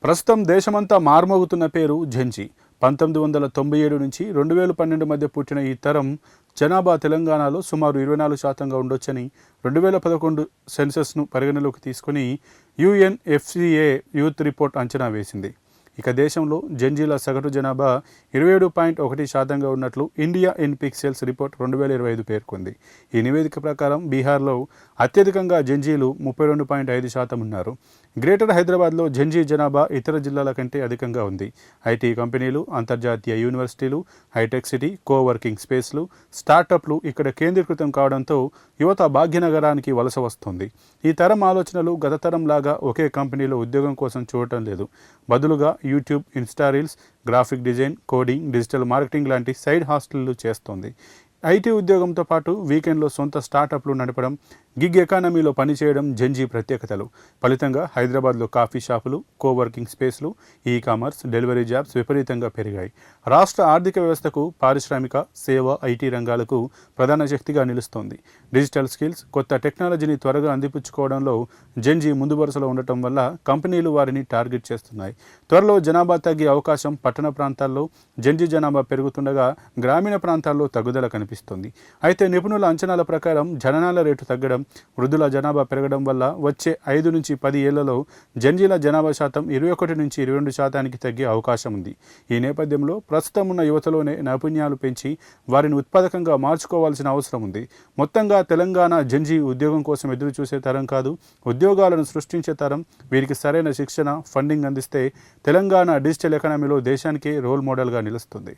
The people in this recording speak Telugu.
ప్రస్తుతం దేశమంతా మార్మోగుతున్న పేరు జెన్జీ. 1997 నుంచి 2012 మధ్య పుట్టిన ఈ తరం జనాభా తెలంగాణలో సుమారు 24% ఉండొచ్చని 2011 సెన్సస్ను పరిగణలోకి తీసుకుని యుఎన్ఎఫ్సిఏ యూత్ రిపోర్ట్ అంచనా వేసింది. ఇక దేశంలో జెన్జీల సగటు జనాభా 27.1% ఉన్నట్లు ఇండియా ఇన్ పిక్సెల్స్ రిపోర్ట్ 2025 పేర్కొంది. ఈ నివేదిక ప్రకారం బీహార్లో అత్యధికంగా జెన్జీలు 32.5% ఉన్నారు. గ్రేటర్ హైదరాబాద్లో జెన్జీ జనాభా ఇతర జిల్లాల కంటే అధికంగా ఉంది. ఐటీ కంపెనీలు, అంతర్జాతీయ యూనివర్సిటీలు, హైటెక్ సిటీ, కోవర్కింగ్ స్పేస్లు, స్టార్టప్లు ఇక్కడ కేంద్రీకృతం కావడంతో యువత భాగ్యనగరానికి వలస వస్తుంది. ఈ తరం ఆలోచనలు గత తరం లాగా ఒకే కంపెనీలో ఉద్యోగం కోసం చూడటం లేదు. బదులుగా YouTube, Insta reels, graphic design, coding, digital marketing లాంటి సైడ్ హాస్టళ్లు చేస్తోంది. ఐటీ ఉద్యోగంతో పాటు వీకెండ్లో సొంత స్టార్టప్లు నడపడం, గిగ్ ఎకానమీలో పనిచేయడం జెన్జీ ప్రత్యేకతలు. ఫలితంగా హైదరాబాద్లో కాఫీ షాపులు, coworking స్పేస్లు, e commerce, delivery jobs విపరీతంగా పెరిగాయి. రాష్ట్ర ఆర్థిక వ్యవస్థకు, పారిశ్రామిక, సేవ, ఐటీ రంగాలకు ప్రధాన శక్తిగా నిలుస్తోంది. డిజిటల్ స్కిల్స్, కొత్త టెక్నాలజీని త్వరగా అందిపుచ్చుకోవడంలో జెన్జీ ముందు వరుసలో ఉండటం వల్ల కంపెనీలు వారిని టార్గెట్ చేస్తున్నాయి. త్వరలో జనాభా తగ్గే అవకాశం పట్టణ ప్రాంతాల్లో జెన్జీ జనాభా పెరుగుతుండగా గ్రామీణ ప్రాంతాల్లో తగ్గుదల కనిపిస్తుంది. అయితే నిపుణుల అంచనాల ప్రకారం జననాల రేటు తగ్గడం, వృద్ధుల జనాభా పెరగడం వల్ల వచ్చే 5 నుంచి 10 ఏళ్లలో జెన్జీల జనాభా శాతం 21 నుంచి 22% తగ్గే అవకాశం ఉంది. ఈ నేపథ్యంలో ప్రస్తుతం ఉన్న యువతలోనే నైపుణ్యాలు పెంచి వారిని ఉత్పాదకంగా మార్చుకోవాల్సిన అవసరం ఉంది. మొత్తంగా తెలంగాణ జెన్జీ ఉద్యోగం కోసం ఎదురు చూసే తరం కాదు, ఉద్యోగాలను సృష్టించే తరం. వీరికి సరైన శిక్షణ, ఫండింగ్ అందిస్తే తెలంగాణ డిజిటల్ ఎకానమీలో దేశానికే రోల్ మోడల్గా నిలుస్తుంది.